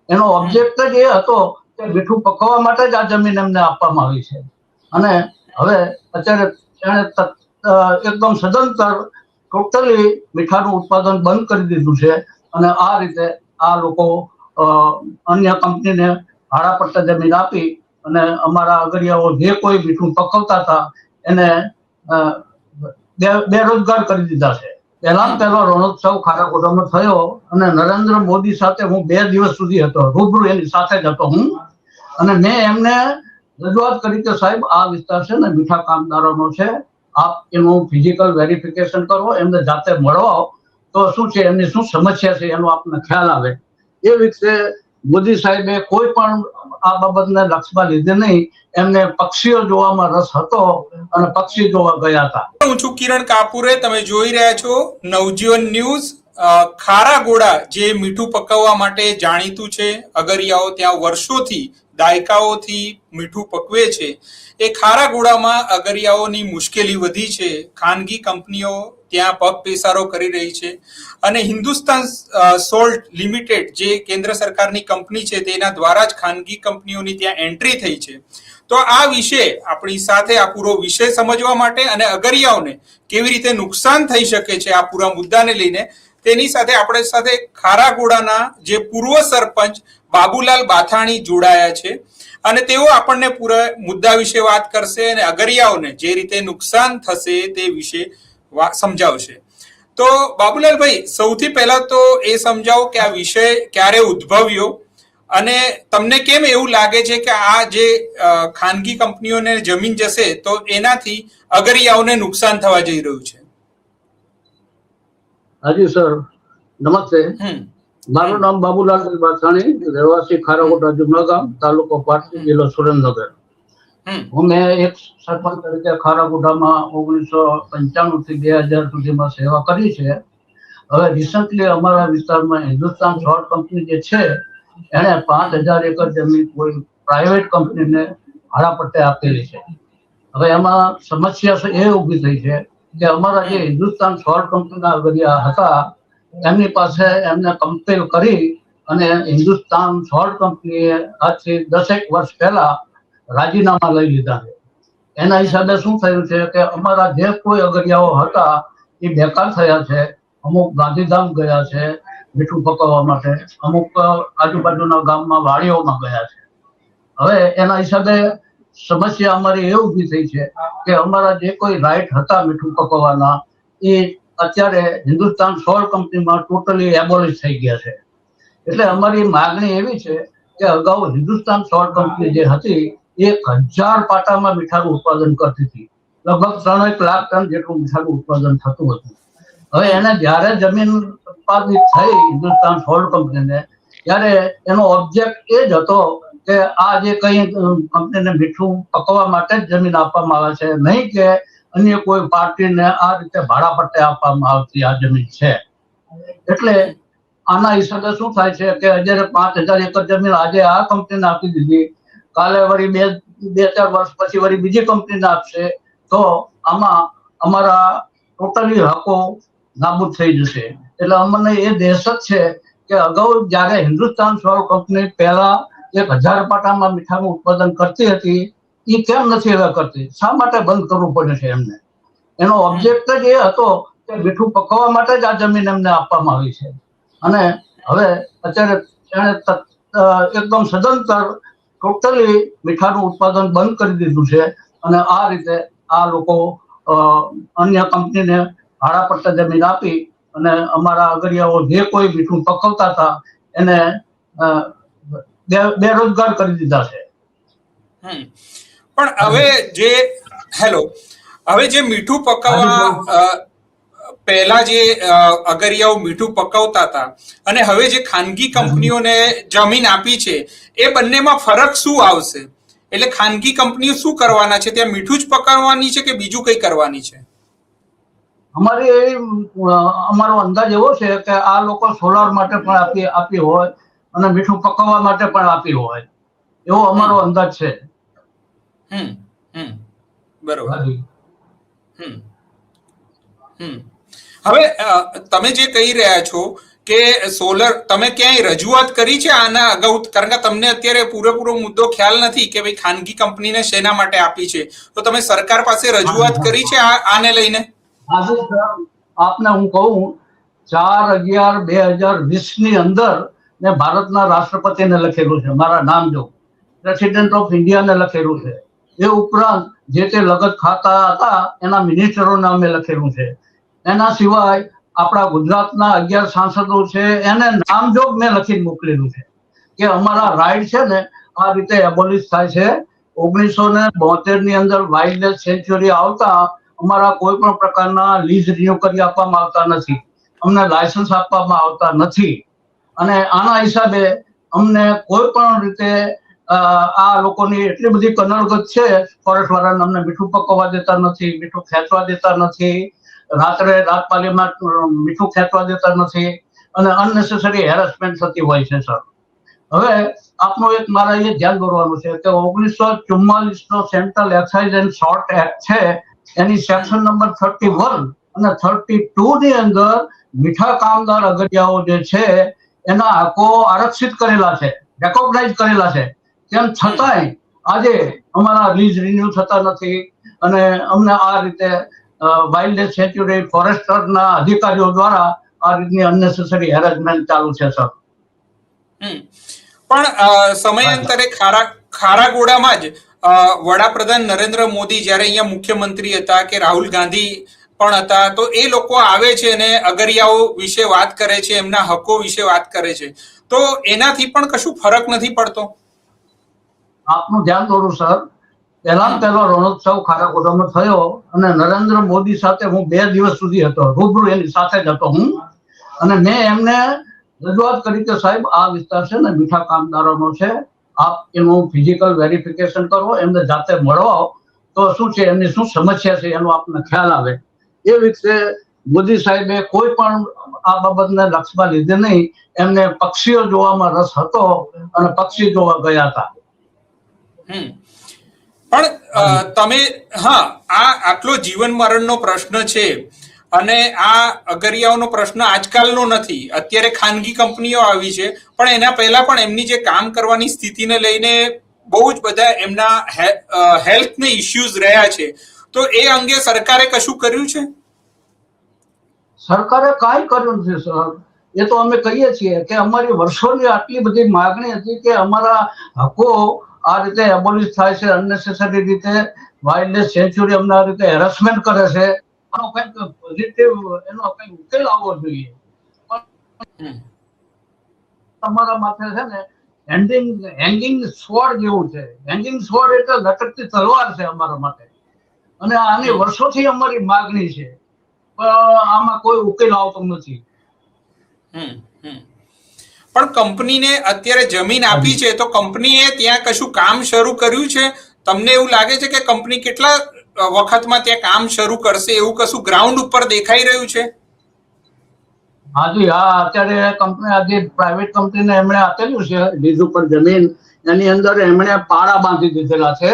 એનો ઓબ્જેક્ટ જ એ હતો કે મીઠું પકવવા માટે જ આ જમીન એમને આપવામાં આવી છે. અને હવે અત્યારે એણે એકદમ સદંતર ટોટલી મીઠાનું ઉત્પાદન બંધ કરી દીધું છે. અને આ રીતે આ લોકો અન્ય કંપનીને ભાડા પડતા જમીન આપી અને અમારા અગરિયાઓ જે કોઈ મીઠું પકવતા હતા એને બેરોજગાર કરી દીધા છે. પહેલો રણોત્સવ ખારાગોડામાં થયો અને નરેન્દ્ર મોદી સાથે હું 2 દિવસ સુધી હતો, રૂબરૂ એની સાથે જ હતો હું. અને મેં એમને રજૂઆત કરી કે સાહેબ આ વિસ્તાર છે ને મીઠા કામદારોનો છે, આપ એનું ફિઝિકલ વેરિફિકેશન કરો, એમને જાતે મળવાઓ તો શું છે એમની શું સમસ્યા છે એનો આપને ખ્યાલ આવે. એ રીતે મોદી સાહેબે કોઈ પણ આ બાબતને લક્ષમાં લીધે નહીં, એમને પક્ષીઓ જોવામાં રસ હતો અને પક્ષી જોવા ગયા હતા. હું છું કિરણ કાપુરે, તમે જોઈ રહ્યા છો નવજીવન ન્યૂઝ. ખારાગોડા જે મીઠું પકવવા માટે જાણીતું છે, અગરિયાઓ ત્યાં વર્ષોથી દાયકાઓથી મીઠું પકવે છે, એ ખારાગોડામાં અગરિયાઓની મુશ્કેલી વધી છે. ખાનગી કંપનીઓ ત્યાં પગ પેસારો કરી રહી છે અને હિન્દુસ્તાન સોલ્ટ લિમિટેડ જે કેન્દ્ર સરકારની કંપની છે તેના દ્વારા જ ખાનગી કંપનીઓની ત્યાં એન્ટ્રી થઈ છે. તો આ વિશે આપણી સાથે આ પૂરો વિષય સમજવા માટે અને અગરિયાઓને કેવી રીતે નુકસાન થઈ શકે છે આ પૂરા મુદ્દાને લઈને, તેની સાથે આપણે સાથે ખારાગોડાના જે પૂર્વ સરપંચ બાબુલાલ બાથાણી જોડાયા છે અને તેઓ આપણને પૂરા મુદ્દા વિશે વાત કરશે અને અગરિયાઓને જે રીતે નુકસાન થશે તે વિશે સમજાવશે. તો બાબુલાલભાઈ, સૌથી પહેલા તો એ સમજાવો કે આ વિષય ક્યારે ઉદ્ભવ્યો અને તમને કેમ એવું લાગે છે કે આ જે ખાનગી કંપનીઓને જમીન જશે તો એનાથી અગરિયાઓને નુકસાન થવા જઈ રહ્યું છે? હાજી સર, નમસ્તે. મારું નામ બાબુલાલ બાથાણી, રહેવાસી ખારાગોડા જુમલાગામ, તાલુકો પાટડી, જિલ્લો સુરેન્દ્રનગર. મેં એક સરપંચ તરીકે ખારાગોડામાં 1995 થી 2000 સુધીમાં સેવા કરી છે. હવે રિસન્ટલી અમારા વિસ્તારમાં હિન્દુસ્તાન સોલ્ટ કંપની જે છે એને 5000 એકર જમીન કોઈ પ્રાઇવેટ કંપનીને ભાડા પટ્ટે આપેલી છે. હવે એમાં સમસ્યા એ ઊભી થઈ છે કે અમારા જે હિન્દુસ્તાન સોલ્ટ કંપનીના અગરિયા હતા એમની પાસે એમને કમ્પેલ કરી અને હિન્દુસ્તાન સોલ્ટ કંપનીએ આજથી 10 વર્ષ પહેલા રાજીનામા લઈ લીધા છે. એના હિસાબે શું થયું છે કે અમારા જે કોઈ અગરિયાઓ હતા એ બેકાર થયા છે. અમુક ગાંધીધામ ગયા છે મીઠું પકવવા માટે, અમુક આજુબાજુના ગામમાં વાડીઓમાં ગયા છે. હવે એના હિસાબે સમસ્યા અમારી એ ઊભી થઈ છે કે અમારા જે કોઈ રાઈટ હતા મીઠું પકવવાના એ અત્યારે હિન્દુસ્તાન સોલ્ટ કંપનીમાં ટોટલી એબોલિશ થઈ ગયા છે. એટલે અમારી માગણી એવી છે કે અગાઉ હિન્દુસ્તાન સોલ્ટ કંપની જે હતી 1000 પાટામાં મીઠાનું ઉત્પાદન કરતી હતી, લગભગ 3 લાખ ટન જેટલું મીઠાનું ઉત્પાદન થતું હતું. હવે એને જયારે જમીન ઉત્પાદિત થઈ હિન્દુસ્તાન સોલ્ટ કંપનીને, ત્યારે એનો ઓબ્જેક્ટ એ જ હતો કે આ જે કઈ કંપનીને મીઠું પકવવા માટે જ જમીન આપવામાં આવે છે, નહીં કે અન્ય કોઈ પાર્ટીને આ રીતે ભાડા પટ્ટે આપવામાં આવતી આ જમીન છે. એટલે આના હિસાબે શું થાય છે કે અત્યારે 5000 એકર જમીન આજે આ કંપનીને આપી દીધી, કાલે વળી 2-4 વર્ષ પછી વળી બીજી કંપનીને આપશે, તો આમાં અમારા ટોટલી હકો નાબૂદ થઈ જશે. એટલે અમને એ દહેશત છે કે અગાઉ જયારે હિન્દુસ્તાન સોલ્ટ કંપની પહેલા 1000 પાટામાં મીઠાનું ઉત્પાદન કરતી હતી એ કેમ નથી હવે કરતી? શા માટે બંધ કરવું પડે છે એમને? એનો ઓબ્જેક્ટ જ એ હતો કે મીઠું પકવવા માટે જ આ જમીન એમને આપવામાં આવી છે. અને હવે અત્યારે એણે એકદમ સદંતર ટોટલી મીઠાનું ઉત્પાદન બંધ કરી દીધું છે. અને આ રીતે આ લોકો અન્ય કંપનીને ભાડા પડતા જમીન આપી અને અમારા અગરિયાઓ જે કોઈ મીઠું પકવતા હતા એને બેરોજગાર કરી દીધા છે. પણ હવે જે મીઠું પકવવા પહેલા જે અગરિયાઓ મીઠું પકવતા હતા અને હવે જે ખાનગી કંપનીઓને જમીન આપી છે, એ બંનેમાં ફરક શું આવશે? એટલે ખાનગી કંપનીઓ શું કરવાના છે? ત્યાં મીઠું જ પકવવાની છે કે બીજું કઈ કરવાની છે? અમારો અંદાજ એવો છે કે આ લોકો સોલાર માટે પણ આપી હોય અને મીઠું પકવવા માટે પણ આપી હોય, એવો અમારો અંદાજ છે. બરોબર. હવે તમે જે કહી રહ્યા છો કે સોલર તમે ક્યાંય રજૂઆત કરી છે આના અગાઉ? કારણ કે તમને અત્યારે પૂરેપૂરો મુદ્દો ખ્યાલ નથી કે ભાઈ ખાનગી કંપનીને શેના માટે આપી છે, તો તમે સરકાર પાસે રજૂઆત કરી છે આને લઈને? આપને હું કહું, 4/11/2020 ની અંદર મેં ભારતના રાષ્ટ્રપતિને લખેલું છે, મારા નામ જો પ્રેસિડેન્ટ ઓફ ઇન્ડિયાને લખેલું છે. એ ઉપરાંત જે તે લગત ખાતા હતા એના મિનિસ્ટરોને અમે લખેલું છે. એના સિવાય આપણા ગુજરાતના 11 સાંસદો છે એને નામજોગ મેં લખીને મોકલેલું છે કે અમારા રાઇટ છે ને આ રીતે એબોલિશ થાય છે. 1972 ની અંદર વાઇલ્ડ લાઇફ સેન્ચ્યુરી આવતા અમારા કોઈ પણ પ્રકારના લીઝ રિન્યુ કરી આપવામાં આવતા નથી, અમને લાયસન્સ આપવામાં આવતા નથી, અને આના હિસાબે અમને કોઈ પણ રીતે આ લોકોની એટલી બધી કનડગત છે, ફોરેસ્ટ વાળાને અમને મીઠું પકવવા દેતા નથી, મીઠું ખેંચવા દેતા નથી, રાત્રે રાતપાલીમાં મીઠું ખેંચવા દેતા નથી, અને અનનેસેસરી હેરેસમેન્ટ થતી હોય છે. સર, હવે આપનું એક મારા એ ધ્યાન દોરવાનું છે કે 1944 નો central excise and salt act છે, એની સેક્શન નંબર 31 અને 32 ની અંદર મીઠા કામદાર અગરિયાઓ જે છે એના હકો આરક્ષિત કરેલા છે, રેકોગ્નાઇઝ કરેલા છે. તેમ છતાંય આજે અમારા લીઝ રિન્યુ થતા નથી, અને અમને આ રીતે વાઇલ્ડ લાઇફ સેન્ચ્યુરી ફોરેસ્ટરના અધિકારીઓ દ્વારા આ રીતની અનનેસેસરી હેરેસમેન્ટ ચાલુ છે. સર, પણ સમયાંતરે ખારાગોડામાં જ વડાપ્રધાન નરેન્દ્ર મોદી જ્યારે અહીંયા મુખ્યમંત્રી હતા કે રાહુલ ગાંધી પણ હતા, તો એ લોકો આવે છે અને અગરિયાઓ વિશે વાત કરે છે, એમના હકો વિશે વાત કરે છે, તો એનાથી પણ કશું ફરક નથી પડતો? આપનું ધ્યાન દોરું સર, પહેલો રણોત્સવ ખારાગોડામાં થયો અને નરેન્દ્ર મોદી સાથે હું 2 દિવસ સુધી હતો, રૂબરૂ એની સાથે જ હતો હું, અને મેં એમને રજૂઆત કરી કે સાહેબ આ વિસ્તાર છે ને મીઠા કામદારોનો છે, આપ એનું ફિઝિકલ વેરિફિકેશન કરો, એમને જાતે મળવાઓ તો શું છે, એમની શું સમસ્યા છે એનો આપને ખ્યાલ આવે. એ વિશે મોદી સાહેબે કોઈ પણ આ બાબતને લક્ષમાં લીધે નહીં, એમને પક્ષીઓ જોવામાં રસ હતો અને પક્ષી જોવા ગયા હતા. પણ તમે આ આટલો જીવન મરણનો પ્રશ્ન છે, અને આ અગરિયાઓનો પ્રશ્ન આજકાલનો નથી, અત્યારે ખાનગી કંપનીઓ આવી છે, પણ એના પહેલા પણ એમની જે કામ કરવાની સ્થિતિને લઈને બહુ જ બધા એમના હેલ્થને ઇશ્યુઝ રહ્યા છે, તો એ અંગે સરકારે કશું કર્યું છે? સરકારે કાંઈ કર્યું નથી સર. એ તો અમે કહીએ છીએ કે અમારી વર્ષોની આટલી બધી માગણી હતી કે અમારા હકો આ રીતે એબોલિશ થાય છે, અનનેસેસરી રીતે વાઇલ્ડ લાઇફ સેન્ચ્યુરી અમને આ રીતે હેરેસમેન્ટ કરે છે, આનો કંઈક પોઝિટિવ એનો કંઈક ઉકેલ આવવો જોઈએ. અમારા માથે છે ને હેંગિંગ સ્વોર્ડ જેવું છે. હેંગિંગ સ્વોર્ડ એટલે લટકતી તલવાર છે અમારા માટે, અને આની વર્ષોથી અમારી માગણી છે, પણ આમાં કોઈ ઉકેલ આવતો નથી. પણ કંપનીને અત્યારે જમીન આપી છે, તો કંપનીએ ત્યાં કશું કામ શરૂ કર્યું છે? તમને એવું લાગે છે કે કંપની કેટલા વખતમાં ત્યાં કામ શરૂ કરશે, એવું કશું ગ્રાઉન્ડ ઉપર દેખાઈ રહ્યું છે? હાજી, અત્યારે કંપની આજે પ્રાઇવેટ કંપનીને એમણે આપેલું છે લીઝ ઉપર જમીન, એની અંદર એમણે પાડા બાંધી દીધેલા છે,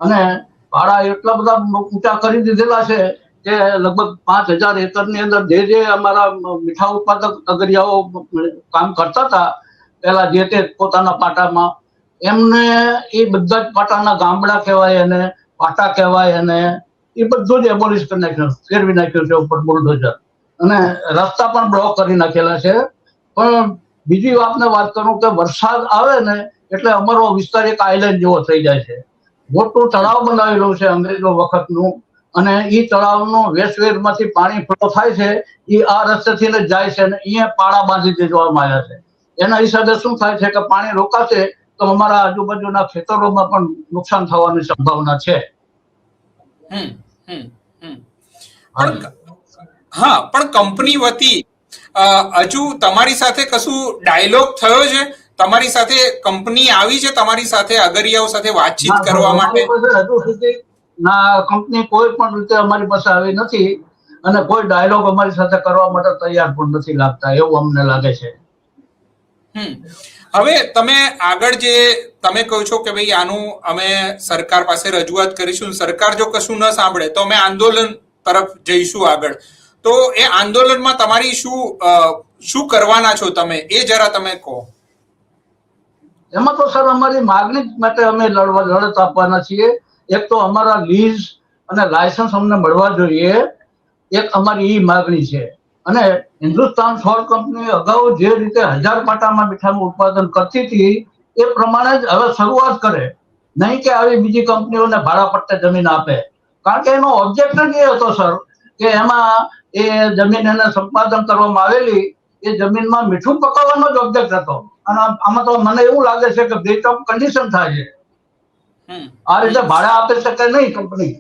અને પાડા એટલા બધા ઊંચા કરી દીધેલા છે કે લગભગ 5000 એકરની અંદર જે અમારા મીઠા ઉત્પાદક અગરિયાઓ કામ કરતા હતા પેલા જે તે પોતાના પાટામાં, એમને એ બધા જ પાટાના ગામડા કહેવાય અને પાટા કહેવાય, અને એ બધું જ એબોલિશ કરી નાખ્યું, ફેરવી નાખ્યું છે ઉપર બુલડોઝર, અને રસ્તા પણ બ્લોક કરી નાખેલા છે. પણ બીજી વાત કરું કે વરસાદ આવે ને એટલે અમારો વિસ્તાર એક આઇલેન્ડ જેવો થઈ જાય છે. મોટું તળાવ બનાવેલું છે અંગ્રેજો વખતનું, અને એ તળાવનું વેસ્ટવેરમાંથી પાણી ફ્લો થાય છે, એ આ રસ્તેથી જ જાય છે, અને અહીંયા પાડા બાંધી દેવામાં આવ્યા છે. એના હિસાબે શું થાય છે કે પાણી રોકાશે તો અમારા આજુબાજુના ખેતરોમાં પણ નુકસાન થવાની સંભાવના છે. પણ કંપની વતી હજુ તમારી સાથે કશું ડાયલોગ થયો છે? તમારી સાથે કંપની આવી છે તમારી સાથે અગરિયાઓ સાથે વાતચીત કરવા માટે? હજુ સુધી ના, કંપની કોઈ પણ રીતે અમારી પાસે આવી નથી, અને કોઈ ડાયલોગ અમારી સાથે કરવા માટે તૈયાર પણ નથી લાગતા, એવું અમને લાગે છે. હવે તમે આગળ જે તમે કહો છો કે ભાઈ આનું અમે સરકાર પાસે રજૂઆત કરીશું, સરકાર જો કશું ન સાંભળે તો અમે આંદોલન તરફ જઈશું આગળ, તો એ આંદોલનમાં તમારી શું કરવાના છો તમે, એ જરા તમે કહો. એમાં તો સર અમારી માગણી માટે અમે લડત આપવાના છીએ. એક તો અમારા લીઝ અને લાયસન્સ અમને મળવા જોઈએ, એક અમારી એ માગણી છે. અને હિન્દુસ્તાન સોલ કંપની અગાઉ જે રીતે 1000 પાટામાં મીઠાનું ઉત્પાદન કરતી હતી એ પ્રમાણે જ હવે શરૂઆત કરે, નહીં કે આવી બીજી કંપનીઓને ભાડા પટ્ટે જમીન આપે. કારણ કે એનો ઓબ્જેક્ટ જ એ હતો સર કે એમાં એ જમીન એને સંપાદન કરવામાં આવેલી એ જમીનમાં મીઠું પકાવવાનો જ ઓબ્જેક્ટ હતો. અને આમાં તો મને એવું લાગે છે કે બ્રીચ ઓફ કન્ડિશન થાય છે. આ રીતે ભાડા આપી શકે નહીં કંપની.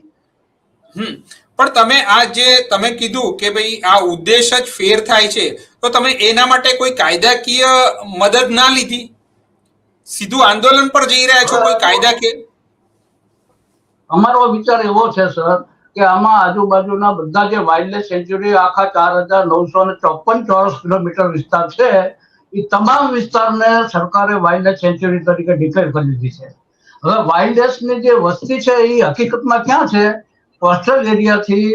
પણ તમે આ જે તમે કીધું કે ભાઈ આ ઉદ્દેશ જ ફેર થાય છે, તો તમે એના માટે કોઈ કાયદાકીય મદદ ના લીધી? સીધું આંદોલન પર જઈ રહ્યા છો, કોઈ કાયદાકીય? અમારો વિચાર એવો છે સર કે આમાં આજુબાજુના બધા જે વાઇલ્ડ સેન્ચ્યુરી આખા 4954 ચોરસ કિલોમીટર વિસ્તાર છે એ તમામ વિસ્તારને સરકારે વાઇલ્ડ સેન્ચ્યુરી તરીકે ડિક્લેર કરી દીધી છે. હવે વાઇલ્ડની જે વસ્તી છે એ હકીકતમાં ક્યાં છે? કોસ્ટલ એરિયાથી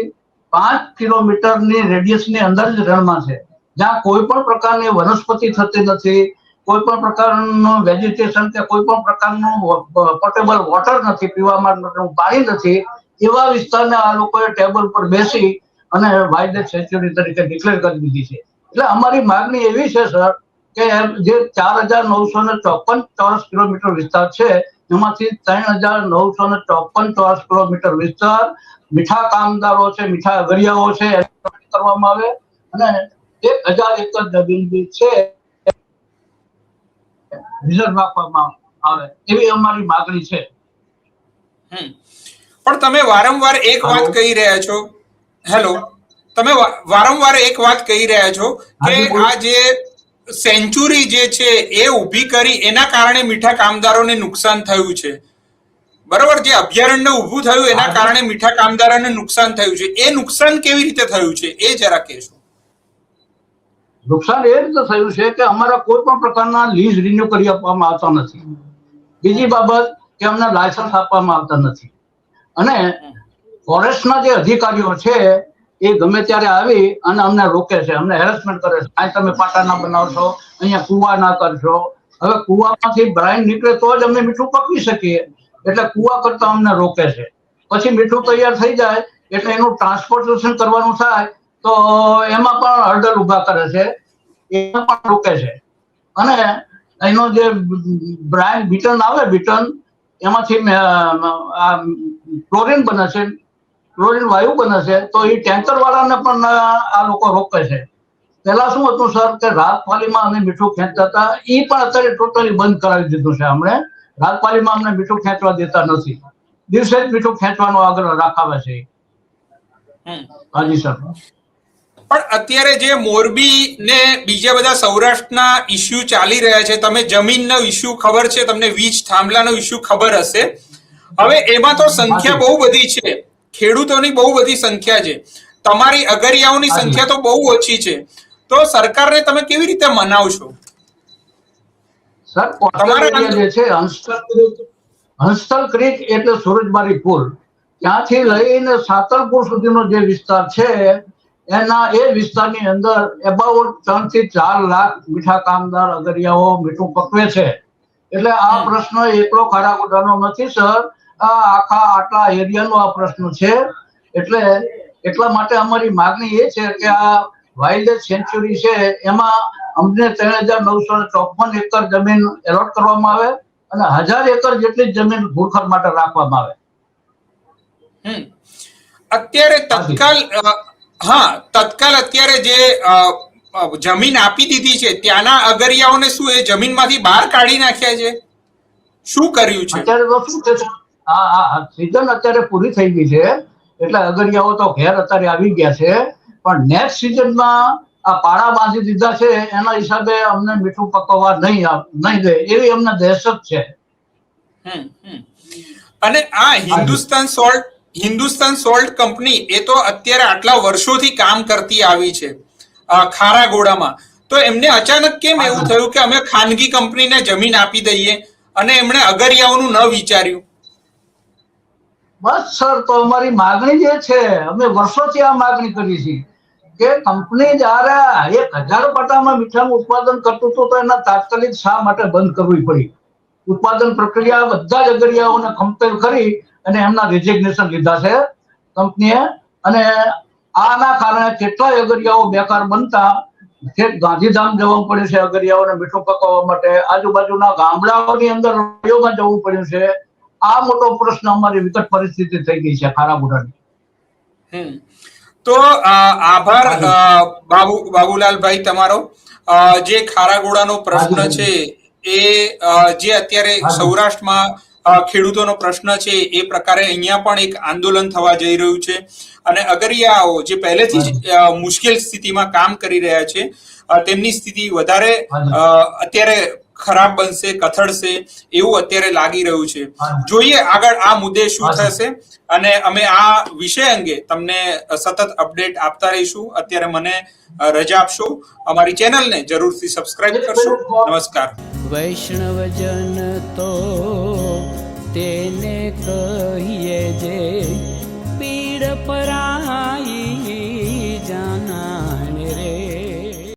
5 કિલોમીટરની રેડિયસની અંદર જ રણમાં છે, જ્યાં કોઈ પણ પ્રકારની વનસ્પતિ થતી નથી, કોઈ પણ પ્રકારનું વેજીટેશન કે કોઈ પણ પ્રકારનું પોટેબલ વોટર નથી, પીવા માટેનું પાણી નથી. એવા વિસ્તારને આ લોકોએ ટેબલ પર બેસી અને વાઇલ્ડ સેન્ચ્યુરી તરીકે ડિક્લેર કરી દીધી છે. એટલે અમારી માગણી એવી છે સર કે જે 4954 ચોરસ કિલોમીટર વિસ્તાર છે એમાંથી 3954 ચોરસ કિલોમીટર વિસ્તાર મીઠા કામદારો છે, મીઠા અગરિયાઓ છે કરવામાં આવે અને 1000 એકર જમીન છે રિઝર્વ રાખવામાં આવે, એવી અમારી માગણી છે. પણ તમે વારંવાર એક વાત કહી રહ્યા છો, હેલો, તમે વારંવાર એક વાત કહી રહ્યા છો કે આ જે સેન્ચુરી જે છે એ ઊભી કરી એના કારણે મીઠા કામદારોને નુકસાન થયું છે, બરોબર? જે અભયારણ્ય ઊભું થયું એના કારણે મીઠા કામદારોને નુકસાન થયું છે. એ નુકસાન કેવી રીતે થયું છે એ જરા કહેશો? નુકસાન એ રીતે થયું છે કે અમારા કોઈ પણ પ્રકારના લીઝ રિન્યુ કરી આપવામાં આવતા નથી. બીજી બાબત કે અમને લાયસન્સ આપવામાં આવતા નથી. અને ફોરેસ્ટના જે અધિકારીઓ છે એ ગમે ત્યારે આવી અને અમને રોકે છે, અમને હેરેસમેન્ટ કરે છે. આ તમે પાટા ના બનાવશો, અહીંયા કુવા ના કરશો. હવે કુવામાંથી બ્રાઇન નીકળે તો જ અમે મીઠું પકવી શકીએ, એટલે કુવા કરતા અમને રોકે છે. પછી મીઠું તૈયાર થઈ જાય એટલે એનું ટ્રાન્સપોર્ટેશન કરવાનું થાય તો એમાં પણ હર્ડલ ઉભા કરે છે, એમાં પણ રોકે છે. અને એનો જે બ્રાઇન બીટન આવે, બીટન એમાંથી ક્લોરીન બને છે, ક્લોરીન વાયુ બને છે, તો એ ટેન્કર વાળાને પણ આ લોકો રોકે છે. પેલા શું હતું સર કે રાતપાલીમાં અમે મીઠું ખેંચતા હતા, એ પણ અત્યારે ટોટલી બંધ કરાવી દીધું છે. હમણે રાતપાલીમાં અમને મીઠું ખેંચવા દેતા નથી, દિવસે જ મીઠું ખેંચવાનો આગ્રહ રાખાવે છે. હાજી સર. પણ અત્યારે જે મોરબી ને બીજા બધા સૌરાષ્ટ્રના ઇસ્યુ ચાલી રહ્યા છે, તમે જમીનનો ઇસ્યુ ખબર છે, તમને વીજ થાંભલાનો ઇસ્યુ ખબર હશે. હવે એમાં તો સંખ્યા બહુ બધી છે, ખેડૂતોની બહુ બધી સંખ્યા છે, તમારી અગરિયાઓની સંખ્યા તો બહુ ઓછી છે. તો સરકારને તમે કેવી રીતે મનાવશો? સર તમારા જે છે હંસતલ ક્રીક એટલે સુરજબારી પુલ, ત્યાંથી લઈને સાતલપુર સુધીનો જે વિસ્તાર છે એના એ વિસ્તારની અંદર એબાઉટ 3 થી 4 લાખ મીઠા કામદાર અગરિયાઓ મીઠું પકવે છે. એટલે આ પ્રશ્ન એકલો ખારાગોડાનો નથી સર, આ આખા આટલા એરિયાનો આ પ્રશ્ન છે. એટલે એટલા માટે અમારી માગણી એ છે કે આ વાઇલ્ડ સેન્ચ્યુરી છે એમાં અમને 3954 એકર જમીન એલોટ કરવામાં આવે અને 1000 એકર જેટલી જમીન ભૂખર માટે રાખવામાં આવે. અત્યારે તત્કાલ અત્યારે જે જમીન આપી દીધી છે ત્યાંના અગરિયાઓને શું એ જમીનમાંથી બહાર કાઢી નાખ્યા છે? શું કર્યું છે? અત્યારે તો શું છે, સીઝન અત્યારે પૂરી થઈ ગઈ છે એટલે અગરિયાઓ તો ઘેર અત્યારે આવી ગયા છે, પણ નેક્સ્ટ સિઝનમાં આ પાડા બાંધી દીધા છે એના હિસાબે અમને મીઠું પકવવા નહીં દે એવી અમને દહેશત છે. અને આ હિન્દુસ્તાન સોલ્ટ કંપની એ તો અત્યારે આટલા વર્ષોથી કામ કરતી આવી છે ખારાગોડામાં, તો એમને અચાનક કેમ એવું થયું કે અમે ખાનગી કંપનીને જમીન આપી દઈએ અને એમણે અગરિયાઓનું ન વિચાર્યું? બસ સર, તો અમારી માગણી જે છે અમે વર્ષોથી આ માગણી કરી છે કે કંપની જયારે 1000 પાટામાં મીઠાનું ઉત્પાદન કરતું હતું તો એના તાત્કાલિક શા માટે બંધ કરવી પડી? ઉત્પાદન પ્રક્રિયા બધા જ અગરિયાઓને કમ્પેર કરી અને એમના રિઝિગ્નેશન લીધા છે કંપનીએ, અને આના કારણે કેટલાય અગરિયાઓ બેકાર બનતા ગાંધીધામ જવું પડ્યું છે અગરિયાઓને મીઠું પકાવવા માટે, આજુબાજુના ગામડાઓની અંદર રળિયોમાં જવું પડ્યું છે. આ મોટો પ્રશ્ન અમારી વિકટ પરિસ્થિતિ થઈ ગઈ છે ખારાગોડાની. તો આભાર બાબુલાલભાઈ તમારો. જે ખારાગોડાનો પ્રશ્ન છે એ જે અત્યારે સૌરાષ્ટ્રમાં ખેડૂતોનો પ્રશ્ન છે એ પ્રકારે અહીંયા પણ એક આંદોલન થવા જઈ રહ્યું છે, અને અગરિયાઓ જે પહેલેથી જ મુશ્કેલ સ્થિતિમાં કામ કરી રહ્યા છે તેમની સ્થિતિ વધારે અત્યારે ખરાબ બનશે, કથળશે એવું અત્યારે લાગી રહ્યું છે. જોઈએ આગળ આ મુદ્દે શું થશે, અને અમે આ વિષય અંગે તમને સતત અપડેટ આપતા રહીશું. અત્યારે મને રજા આપશો, અમારી ચેનલને જરૂરથી સબસ્ક્રાઇબ કરશો. નમસ્કાર. વૈષ્ણવજન તો તેને કહીએ જે પીડ પર